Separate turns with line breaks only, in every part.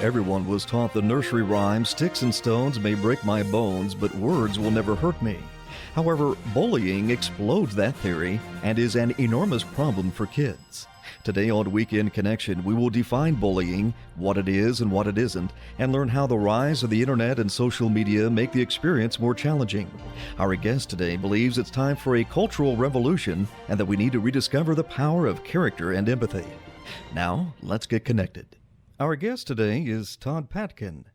Everyone was taught the nursery rhyme, "Sticks and stones may break my bones, but words will never hurt me." However, bullying explodes that theory and is an enormous problem for kids. Today on Weekend Connection, we will define bullying, what it is and what it isn't, and learn how the rise of the internet and social media make the experience more challenging. Our guest today believes it's time for a cultural revolution and that we need to rediscover the power of character and empathy. Now, let's get connected. Our guest today is Todd Patkin.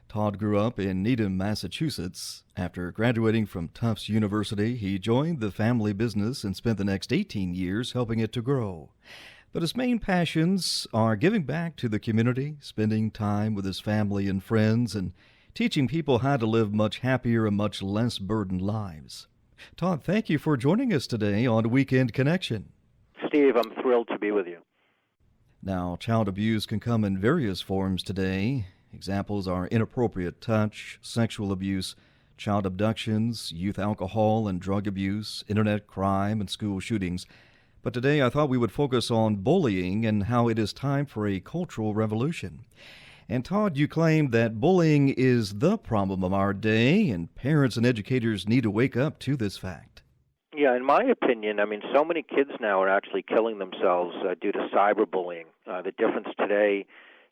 Todd grew up in Needham, Massachusetts. After graduating from Tufts University, he joined the family business and spent the next 18 years helping it to grow. But his main passions are giving back to the community, spending time with his family and friends, and teaching people how to live much happier and much less burdened lives. Todd, thank you for joining us today on Weekend Connection.
Steve, I'm thrilled to be with you.
Now, child abuse can come in various forms today. Examples are inappropriate touch, sexual abuse, child abductions, youth alcohol and drug abuse, internet crime, and school shootings. But today I thought we would focus on bullying and how it is time for a cultural revolution. And Todd, you claim that bullying is the problem of our day, and parents and educators need to wake up to this fact.
Yeah, in my opinion, so many kids now are actually killing themselves due to cyberbullying. The difference today,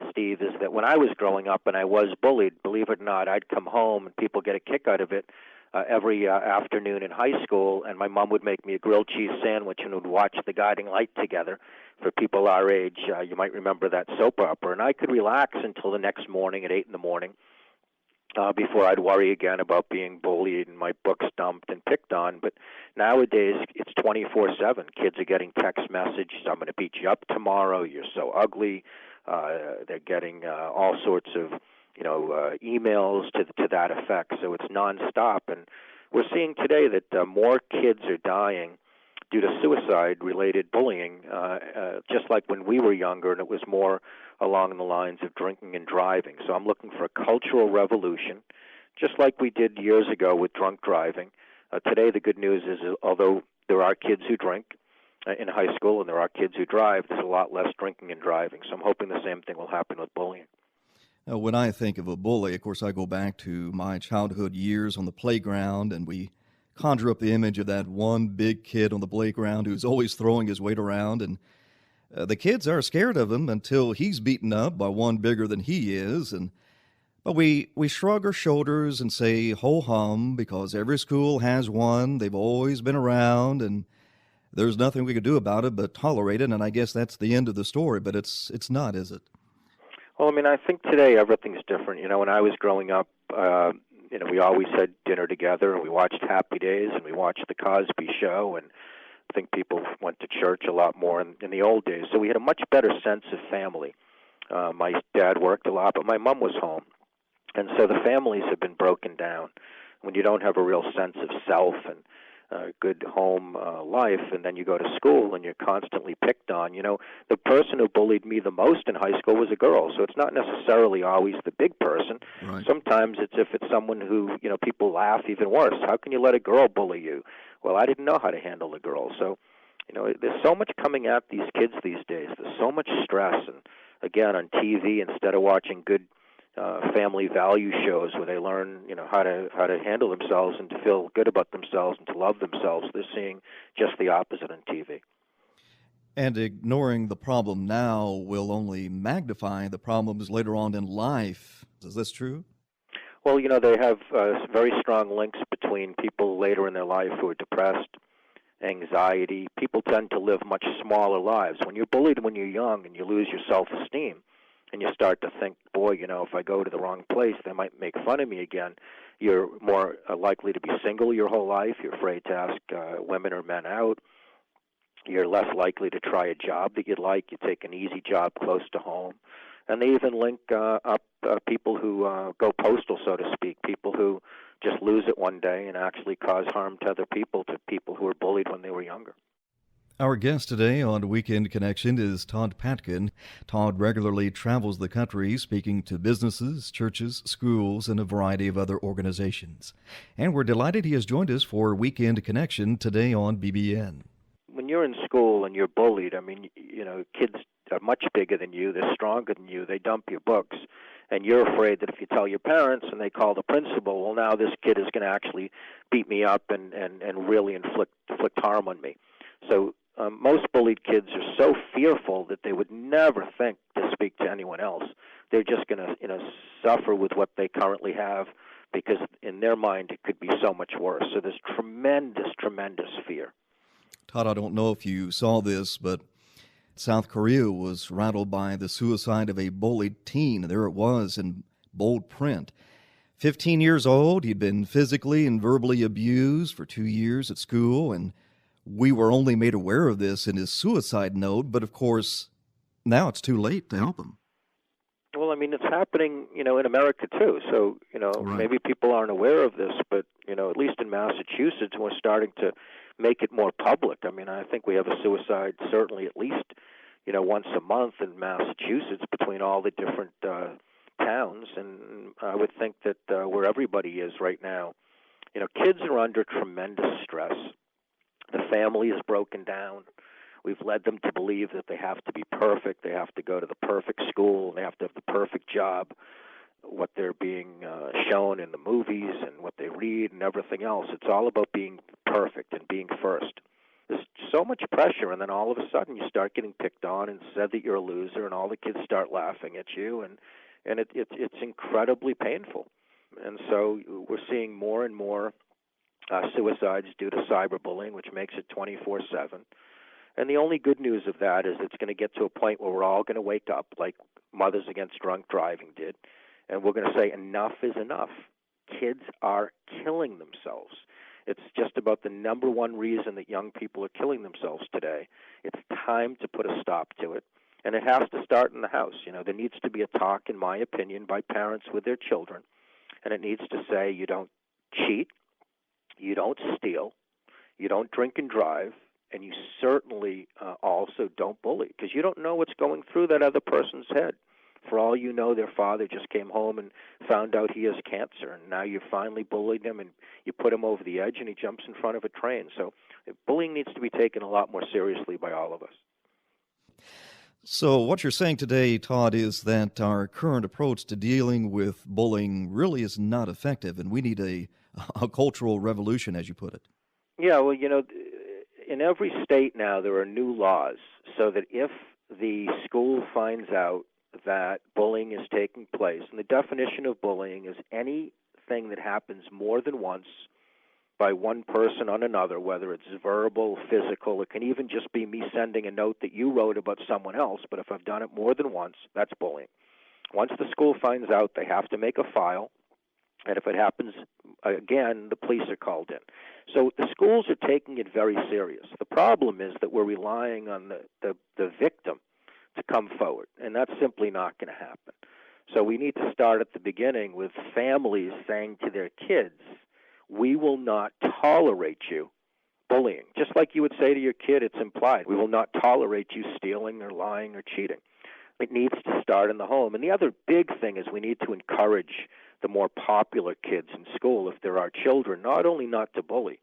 Steve, is that when I was growing up and I was bullied, believe it or not, I'd come home and people get a kick out of it every afternoon in high school, and my mom would make me a grilled cheese sandwich and would watch The Guiding Light together. For people our age, you might remember that soap opera, and I could relax until the next morning at 8 in the morning before I'd worry again about being bullied and my books dumped and picked on. But nowadays, it's 24/7. Kids are getting text messages, "I'm going to beat you up tomorrow, you're so ugly." They're getting all sorts of emails to that effect, so it's nonstop. And we're seeing today that more kids are dying due to suicide-related bullying, just like when we were younger, and it was more along the lines of drinking and driving. So I'm looking for a cultural revolution, just like we did years ago with drunk driving. Today, the good news is, although there are kids who drink in high school and there are kids who drive, there's a lot less drinking and driving. So I'm hoping the same thing will happen with bullying.
Now, when I think of a bully, of course, I go back to my childhood years on the playground, and we conjure up the image of that one big kid on the playground who's always throwing his weight around, and the kids are scared of him until he's beaten up by one bigger than he is. But we shrug our shoulders and say ho-hum because every school has one. They've always been around, and there's nothing we can do about it but tolerate it, and I guess that's the end of the story, but it's not, is it?
Well, I think today everything's different. When I was growing up, we always had dinner together, and we watched Happy Days, and we watched The Cosby Show, and I think people went to church a lot more in the old days. So we had a much better sense of family. My dad worked a lot, but my mom was home. And so the families have been broken down. When you don't have a real sense of self and good home life, and then you go to school and you're constantly picked on. The person who bullied me the most in high school was a girl, so it's not necessarily always the big person.
Right.
Sometimes it's someone who, people laugh even worse. How can you let a girl bully you? Well, I didn't know how to handle a girl. So, there's so much coming at these kids these days. There's so much stress, and again, on TV, instead of watching good family value shows where they learn, how to handle themselves and to feel good about themselves and to love themselves, they're seeing just the opposite on TV.
And ignoring the problem now will only magnify the problems later on in life. Is this true?
Well, they have very strong links between people later in their life who are depressed, anxiety. People tend to live much smaller lives. When you're bullied when you're young and you lose your self-esteem, and you start to think, boy, if I go to the wrong place, they might make fun of me again. You're more likely to be single your whole life. You're afraid to ask women or men out. You're less likely to try a job that you'd like. You take an easy job close to home. And they even link up people who go postal, so to speak, people who just lose it one day and actually cause harm to other people, to people who were bullied when they were younger.
Our guest today on Weekend Connection is Todd Patkin. Todd regularly travels the country speaking to businesses, churches, schools, and a variety of other organizations. And we're delighted he has joined us for Weekend Connection today on BBN.
when you're in school and you're bullied, I mean, kids are much bigger than you. They're stronger than you. They dump your books, and you're afraid that if you tell your parents and they call the principal, well, now this kid is going to actually beat me up and really inflict harm on me. So most bullied kids are so fearful that they would never think to speak to anyone else. They're just going to suffer with what they currently have, because in their mind it could be so much worse. So there's tremendous, tremendous fear.
Todd, I don't know if you saw this, but South Korea was rattled by the suicide of a bullied teen. There it was in bold print. 15 years old, he'd been physically and verbally abused for 2 years at school, and we were only made aware of this in his suicide note, but of course, now it's too late to help him.
Well, I mean, it's happening, in America too. So,
Right.
Maybe people aren't aware of this, but, at least in Massachusetts, we're starting to make it more public. I mean, I think we have a suicide certainly at least, once a month in Massachusetts between all the different towns. And I would think that where everybody is right now, kids are under tremendous stress. The family is broken down. We've led them to believe that they have to be perfect. They have to go to the perfect school. They have to have the perfect job. What they're being shown in the movies and what they read and everything else, it's all about being perfect and being first. There's so much pressure, and then all of a sudden you start getting picked on and said that you're a loser, and all the kids start laughing at you, and it's incredibly painful. And so we're seeing more and more suicides due to cyberbullying, which makes it 24/7. And the only good news of that is it's going to get to a point where we're all going to wake up, like Mothers Against Drunk Driving did, and we're going to say enough is enough. Kids are killing themselves. It's just about the number one reason that young people are killing themselves today. It's time to put a stop to it, and it has to start in the house. There needs to be a talk, in my opinion, by parents with their children, and it needs to say you don't cheat, you don't steal, you don't drink and drive, and you certainly also don't bully, because you don't know what's going through that other person's head. For all you know, their father just came home and found out he has cancer, and now you finally bullied him, and you put him over the edge, and he jumps in front of a train. So bullying needs to be taken a lot more seriously by all of us.
So what you're saying today, Todd, is that our current approach to dealing with bullying really is not effective, and we need a cultural revolution, as you put it.
Yeah, well, in every state now there are new laws, so that if the school finds out that bullying is taking place, and the definition of bullying is anything that happens more than once by one person on another, whether it's verbal, physical, it can even just be me sending a note that you wrote about someone else, but if I've done it more than once, that's bullying. Once the school finds out, they have to make a file, and if it happens again, the police are called in. So the schools are taking it very serious. The problem is that we're relying on the victim to come forward, and that's simply not going to happen. So we need to start at the beginning with families saying to their kids, we will not tolerate you bullying. Just like you would say to your kid, it's implied. We will not tolerate you stealing or lying or cheating. It needs to start in the home. And the other big thing is we need to encourage the more popular kids in school, if there are children, not only not to bully,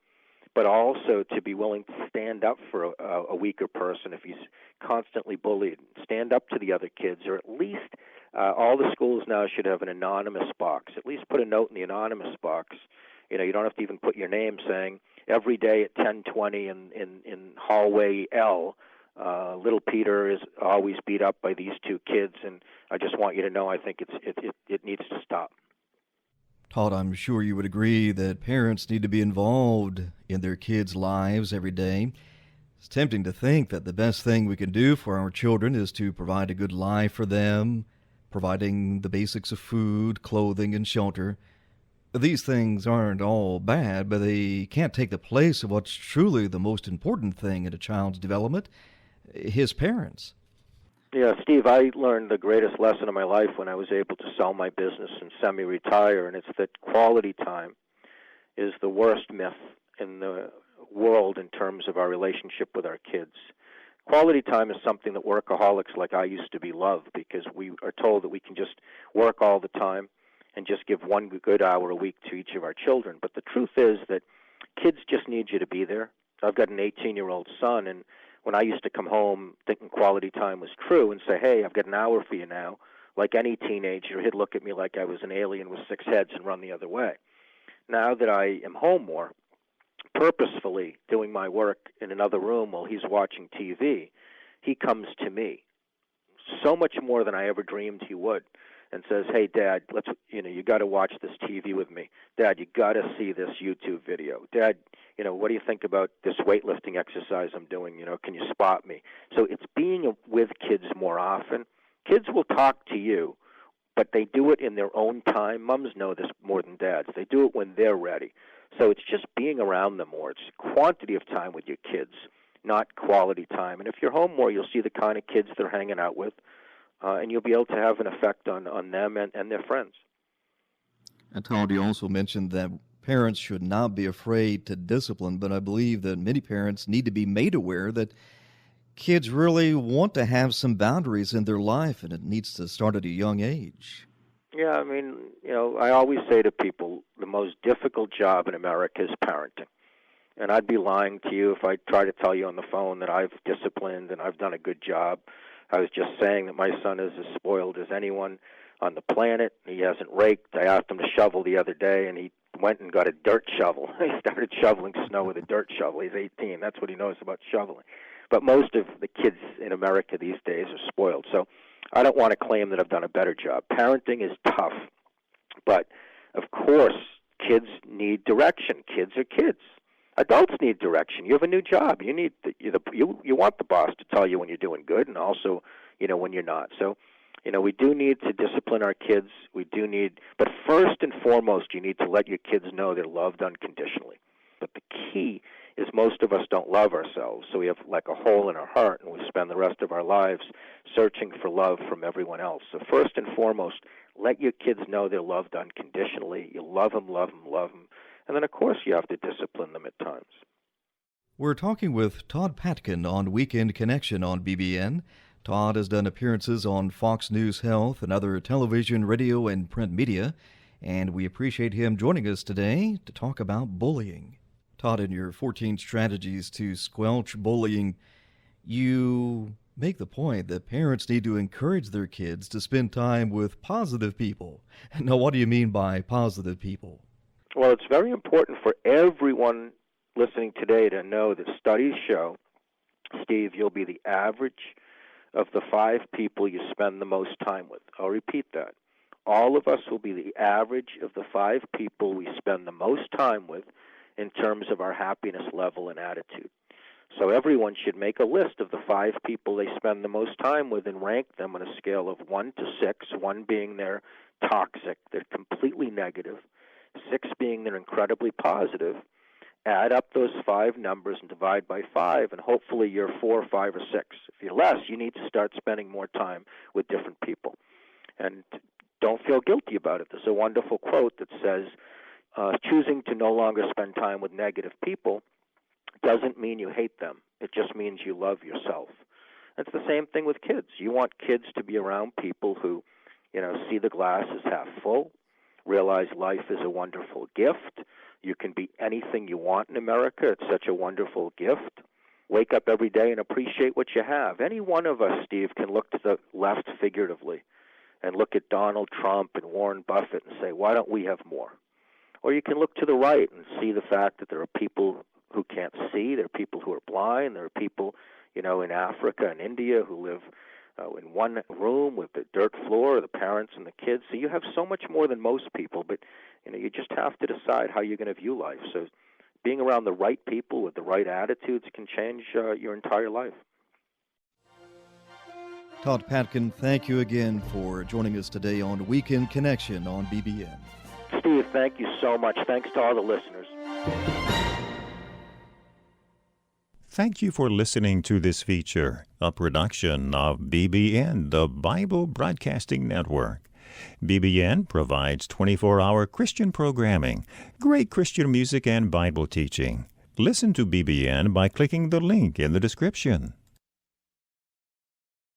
but also to be willing to stand up for a weaker person if he's constantly bullied. Stand up to the other kids, or at least all the schools now should have an anonymous box. At least put a note in the anonymous box. You don't have to even put your name, saying every day at 10:20 in hallway L, little Peter is always beat up by these two kids, and I just want you to know I think it needs to stop.
Todd, I'm sure you would agree that parents need to be involved in their kids' lives every day. It's tempting to think that the best thing we can do for our children is to provide a good life for them, providing the basics of food, clothing, and shelter. These things aren't all bad, but they can't take the place of what's truly the most important thing in a child's development, his parents.
Yeah, Steve, I learned the greatest lesson of my life when I was able to sell my business and semi-retire, and it's that quality time is the worst myth in the world in terms of our relationship with our kids. Quality time is something that workaholics like I used to be love, because we are told that we can just work all the time and just give one good hour a week to each of our children. But the truth is that kids just need you to be there. I've got an 18-year-old son, and when I used to come home thinking quality time was true and say, hey, I've got an hour for you now, like any teenager, he'd look at me like I was an alien with six heads and run the other way. Now that I am home more, purposefully doing my work in another room while he's watching TV, he comes to me so much more than I ever dreamed he would, and says, hey, Dad, you got to watch this TV with me. Dad, you got to see this YouTube video. Dad, what do you think about this weightlifting exercise I'm doing? Can you spot me? So it's being with kids more often. Kids will talk to you, but they do it in their own time. Moms know this more than dads. They do it when they're ready. So it's just being around them more. It's quantity of time with your kids, not quality time. And if you're home more, you'll see the kind of kids they're hanging out with, and you'll be able to have an effect on them and their friends.
And Todd, you also mentioned that parents should not be afraid to discipline, but I believe that many parents need to be made aware that kids really want to have some boundaries in their life, and it needs to start at a young age.
Yeah, I mean, I always say to people, the most difficult job in America is parenting. And I'd be lying to you if I try to tell you on the phone that I've disciplined and I've done a good job. I was just saying that my son is as spoiled as anyone on the planet. He hasn't raked. I asked him to shovel the other day, and he went and got a dirt shovel. He started shoveling snow with a dirt shovel. He's 18. That's what he knows about shoveling. But most of the kids in America these days are spoiled. So I don't want to claim that I've done a better job. Parenting is tough. But, of course, kids need direction. Kids are kids. Adults need direction. You have a new job. You want the boss to tell you when you're doing good and also, when you're not. So, we do need to discipline our kids. But first and foremost, you need to let your kids know they're loved unconditionally. But the key is most of us don't love ourselves. So we have like a hole in our heart, and we spend the rest of our lives searching for love from everyone else. So first and foremost, let your kids know they're loved unconditionally. You love them, love them, love them. And then, of course, you have to discipline them at times.
We're talking with Todd Patkin on Weekend Connection on BBN. Todd has done appearances on Fox News Health and other television, radio, and print media, and we appreciate him joining us today to talk about bullying. Todd, in your 14 strategies to squelch bullying, you make the point that parents need to encourage their kids to spend time with positive people. Now, what do you mean by positive people?
Well, it's very important for everyone listening today to know that studies show, Steve, you'll be the average of the 5 people you spend the most time with. I'll repeat that. All of us will be the average of the 5 people we spend the most time with in terms of our happiness level and attitude. So everyone should make a list of the 5 people they spend the most time with and rank them on a scale of 1 to 6, 1 being they're toxic, they're completely negative, 6 being they're incredibly positive. Add up those 5 numbers and divide by 5, and hopefully you're 4, 5, or 6. If you're less, you need to start spending more time with different people. And don't feel guilty about it. There's a wonderful quote that says, choosing to no longer spend time with negative people doesn't mean you hate them. It just means you love yourself. It's the same thing with kids. You want kids to be around people who, see the glass as half full, realize life is a wonderful gift. You can be anything you want in America. It's such a wonderful gift. Wake up every day and appreciate what you have. Any one of us, Steve, can look to the left figuratively and look at Donald Trump and Warren Buffett and say, why don't we have more? Or you can look to the right and see the fact that there are people who can't see, there are people who are blind, there are people, in Africa and India who live in one room with the dirt floor, the parents and the kids. So you have so much more than most people, but you just have to decide how you're going to view life. So being around the right people with the right attitudes can change your entire life.
Todd Patkin, thank you again for joining us today on Weekend Connection on BBN.
Steve, thank you so much. Thanks to all the listeners.
Thank you for listening to this feature, a production of BBN, the Bible Broadcasting Network. BBN provides 24-hour Christian programming, great Christian music, and Bible teaching. Listen to BBN by clicking the link in the description.